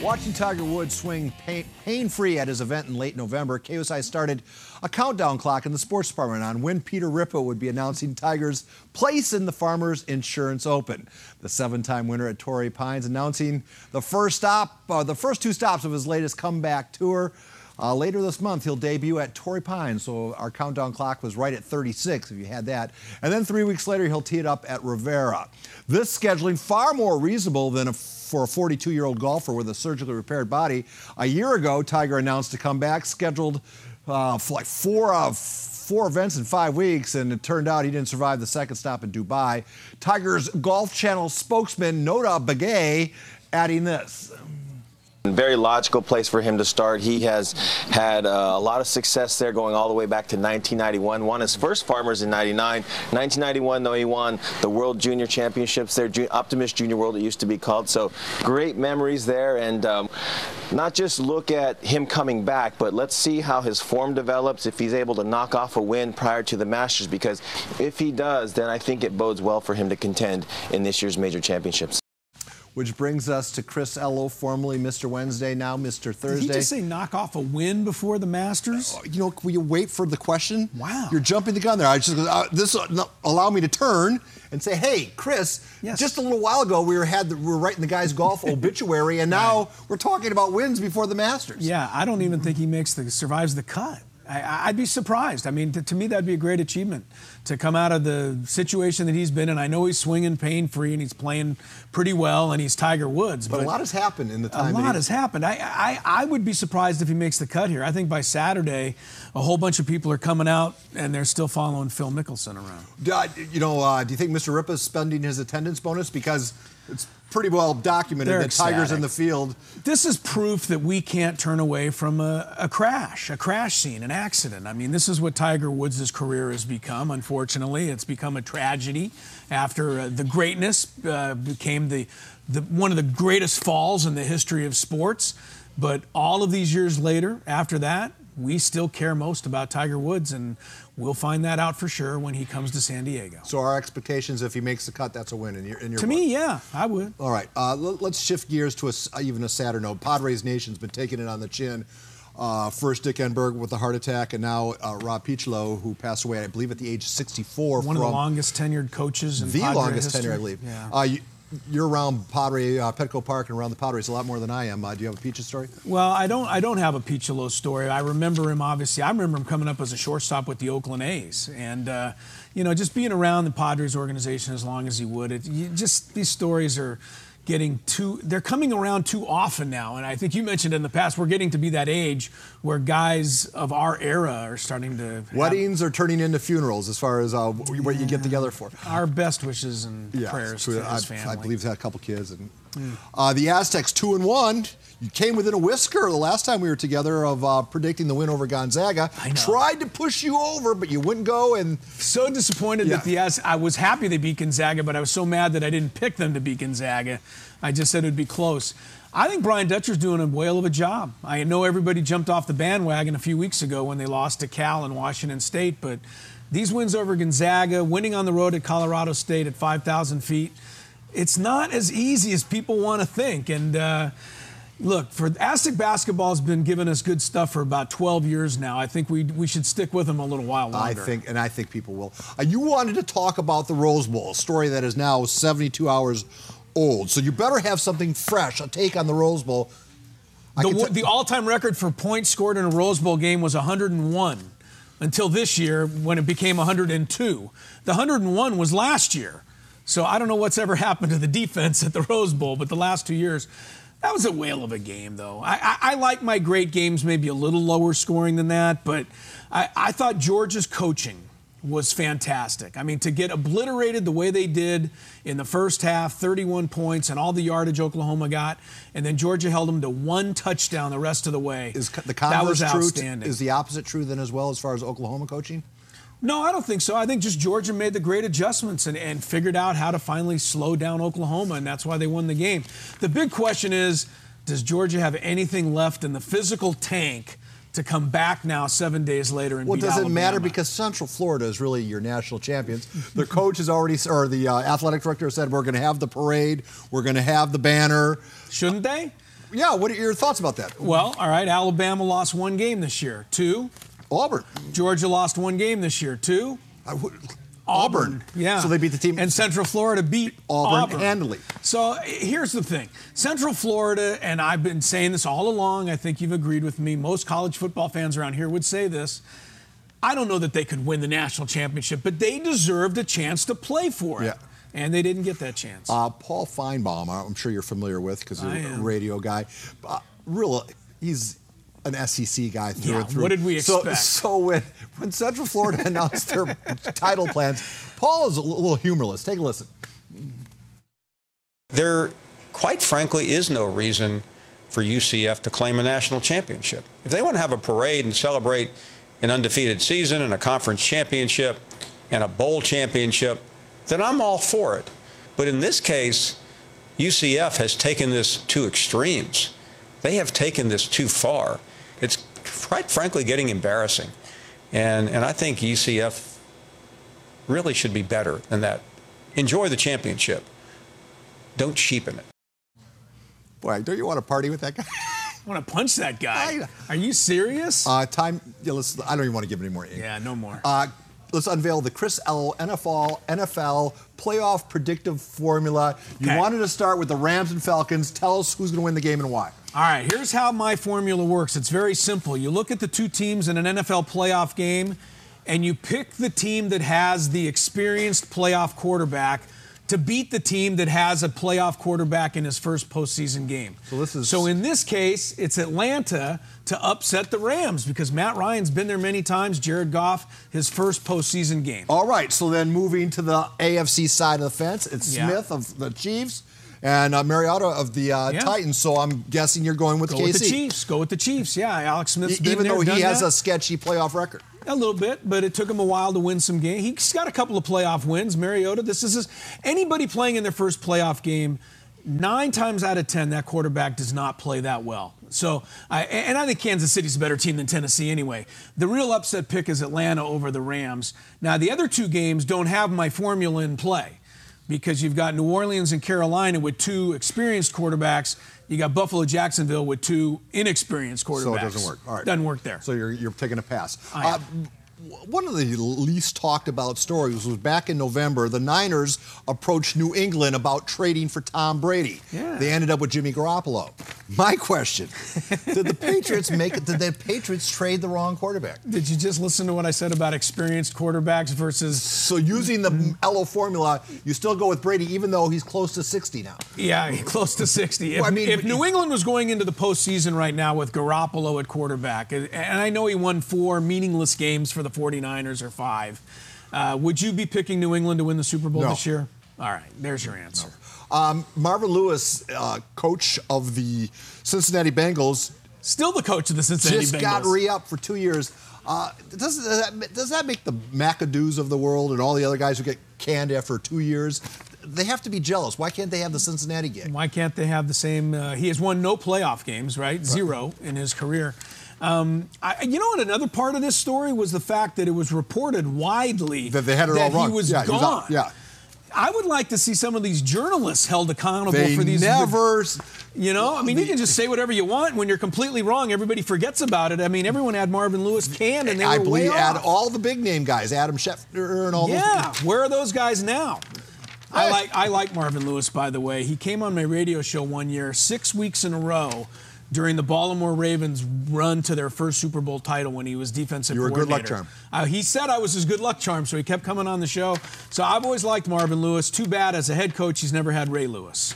Watching Tiger Woods swing pain-free at his event in late November, KUSI started a countdown clock in the sports department on when Peter Ripa would be announcing Tiger's place in the Farmers Insurance Open. The seven-time winner at Torrey Pines announcing the first two stops of his latest comeback tour. Later this month, he'll debut at Torrey Pines, so our countdown clock was right at 36, if you had that. And then 3 weeks later, he'll tee it up at Rivera. This scheduling far more reasonable than for a 42-year-old golfer with a surgically repaired body. A year ago, Tiger announced a comeback scheduled for like four events in 5 weeks, and it turned out he didn't survive the second stop in Dubai. Tiger's Golf Channel spokesman, Nota Begay, adding this. Very logical place for him to start. He has had a lot of success there going all the way back to 1991. Won his first Farmers in 99. 1991, though, he won the World Junior Championships there, Optimist Junior World it used to be called. So great memories there, and not just look at him coming back, but let's see how his form develops, if he's able to knock off a win prior to the Masters, because if he does, then I think it bodes well for him to contend in this year's major championships. Which brings us to Chris Ello, formerly Mr. Wednesday, now Mr. Thursday. Did he just say knock off a win before the Masters? You know, will you wait for the question? Wow. You're jumping the gun there. I just this allow me to turn and say, hey, Chris, yes. Just a little while ago we were writing the guy's golf obituary, and now we're talking about wins before the Masters. Yeah, I don't even think he survives the cut. I'd be surprised. I mean, to me, that'd be a great achievement to come out of the situation that he's been in. I know he's swinging pain-free and he's playing pretty well and he's Tiger Woods. But a lot has happened in the time. A lot has happened. I would be surprised if he makes the cut here. I think by Saturday, a whole bunch of people are coming out and they're still following Phil Mickelson around. Do you think Mr. Ripa's spending his attendance bonus? Because it's pretty well documented that Tiger's in the field. This is proof that we can't turn away from a crash scene, an accident. I mean, this is what Tiger Woods' career has become, unfortunately. It's become a tragedy after the greatness became one of the greatest falls in the history of sports. But all of these years later, after that, we still care most about Tiger Woods, and we'll find that out for sure when he comes to San Diego. So our expectations, if he makes the cut, that's a win in your To me, yeah, I would. All right, let's shift gears to even a sadder note. Padres Nation's been taking it on the chin. First Dick Enberg with a heart attack, and now Rob Pichlow, who passed away, I believe, at the age of 64. One of the longest tenured coaches in Padre history. The longest tenure, I believe. Yeah. You're around Petco Park and around the Padres a lot more than I am. Do you have a Peaches story? Well, I don't have a Pichlow story. I remember him, obviously. I remember him coming up as a shortstop with the Oakland A's. And, just being around the Padres organization as long as he would, these stories are they're coming around too often now. And I think you mentioned in the past, we're getting to be that age where guys of our era are starting to weddings are turning into funerals as far as what you get together for. Our best wishes and prayers to his family. I believe he's had a couple kids. And the Aztecs 2-1. You came within a whisker the last time we were together of predicting the win over Gonzaga. I know. Tried to push you over, but you wouldn't go. And so disappointed that I was happy they beat Gonzaga, but I was so mad that I didn't pick them to beat Gonzaga. I just said it would be close. I think Brian Dutcher's doing a whale of a job. I know everybody jumped off the bandwagon a few weeks ago when they lost to Cal and Washington State, but these wins over Gonzaga, winning on the road at Colorado State at 5,000 feet, it's not as easy as people want to think. And look, Aztec basketball has been giving us good stuff for about 12 years now. I think we should stick with them a little while longer. I think people will. You wanted to talk about the Rose Bowl, a story that is now 72 hours old. So you better have something fresh, a take on the Rose Bowl. The all-time record for points scored in a Rose Bowl game was 101 until this year when it became 102. The 101 was last year. So I don't know what's ever happened to the defense at the Rose Bowl, but the last 2 years, that was a whale of a game, though. I like my great games maybe a little lower scoring than that, but I thought Georgia's coaching was fantastic. I mean, to get obliterated the way they did in the first half, 31 points and all the yardage Oklahoma got, and then Georgia held them to one touchdown the rest of the way. Is the converse that was true? outstanding. Is the opposite true then as well as far as Oklahoma coaching? No, I don't think so. I think just Georgia made the great adjustments and figured out how to finally slow down Oklahoma, and that's why they won the game. The big question is, does Georgia have anything left in the physical tank to come back now 7 days later and beat Alabama? Well, does it matter because Central Florida is really your national champions? The coach has already, or the athletic director said, we're going to have the parade, we're going to have the banner. Shouldn't they? Yeah, what are your thoughts about that? Well, all right, Alabama lost 1 game this year. 2. Auburn. Georgia lost 1 game this year. 2. Auburn. Yeah. So they beat the team. And Central Florida beat Auburn handily. So here's the thing. Central Florida, and I've been saying this all along, I think you've agreed with me, most college football fans around here would say this, I don't know that they could win the national championship, but they deserved a chance to play for it. Yeah. And they didn't get that chance. Paul Feinbaum, I'm sure you're familiar with because you're a radio guy. He's an SEC guy through and through. What did we expect? So when Central Florida announced their title plans, Paul is a little humorless. Take a listen. There, quite frankly, is no reason for UCF to claim a national championship. If they want to have a parade and celebrate an undefeated season and a conference championship and a bowl championship, then I'm all for it. But in this case, UCF has taken this to extremes. They have taken this too far. It's quite frankly getting embarrassing. And I think UCF really should be better than that. Enjoy the championship. Don't cheapen it. Boy, don't you want to party with that guy? I want to punch that guy. Are you serious? I don't even want to give any more ink. Yeah, no more. Let's unveil the Chris Ello NFL playoff predictive formula. You wanted to start with the Rams and Falcons. Tell us who's going to win the game and why. All right, here's how my formula works. It's very simple. You look at the 2 teams in an NFL playoff game, and you pick the team that has the experienced playoff quarterback to beat the team that has a playoff quarterback in his first postseason game. So in this case, it's Atlanta to upset the Rams because Matt Ryan's been there many times. Jared Goff, his first postseason game. All right, so then moving to the AFC side of the fence, it's Smith of the Chiefs and Mariota of the Titans. So I'm guessing you're going with KC. Go with the Chiefs. Go with the Chiefs. Yeah, Alex Smith's been even there, though he has that. a sketchy playoff record. A little bit, but it took him a while to win some games. He's got a couple of playoff wins. Mariota, anybody playing in their first playoff game, 9 times out of 10, that quarterback does not play that well. So, I think Kansas City's a better team than Tennessee anyway. The real upset pick is Atlanta over the Rams. Now, the other 2 games don't have my formula in play because you've got New Orleans and Carolina with 2 experienced quarterbacks. You got Buffalo, Jacksonville with 2 inexperienced quarterbacks. So it doesn't work. All right. Doesn't work there. So you're taking a pass. One of the least talked about stories was back in November, the Niners approached New England about trading for Tom Brady. Yeah. They ended up with Jimmy Garoppolo. My question, did the Patriots trade the wrong quarterback? Did you just listen to what I said about experienced quarterbacks versus... So using the Ello formula, you still go with Brady even though he's close to 60 now. Yeah, close to 60. If New England was going into the postseason right now with Garoppolo at quarterback, and I know he won 4 meaningless games for the 49ers or 5, would you be picking New England to win the Super Bowl this year? All right, there's your answer. No. Marvin Lewis, coach of the Cincinnati Bengals. Still the coach of the Cincinnati Bengals. Just got re-upped for 2 years. Does that make the McAdoos of the world and all the other guys who get canned after 2 years, they have to be jealous. Why can't they have the Cincinnati gig? Why can't they have the same? He has won no playoff games, right? 0 in his career. You know what? Another part of this story was the fact that it was reported widely that they had it all wrong. He was gone. I would like to see some of these journalists held accountable for these. You know, I mean, you can just say whatever you want. When you're completely wrong, everybody forgets about it. I mean, everyone had Marvin Lewis canned, and they were way off. I believe all the big name guys, Adam Schefter and all those. Yeah, where are those guys now? I like Marvin Lewis, by the way. He came on my radio show one year, 6 weeks in a row, during the Baltimore Ravens' run to their first Super Bowl title when he was defensive coordinator. You were a good luck charm. He said I was his good luck charm, so he kept coming on the show. So I've always liked Marvin Lewis. Too bad, as a head coach, he's never had Ray Lewis.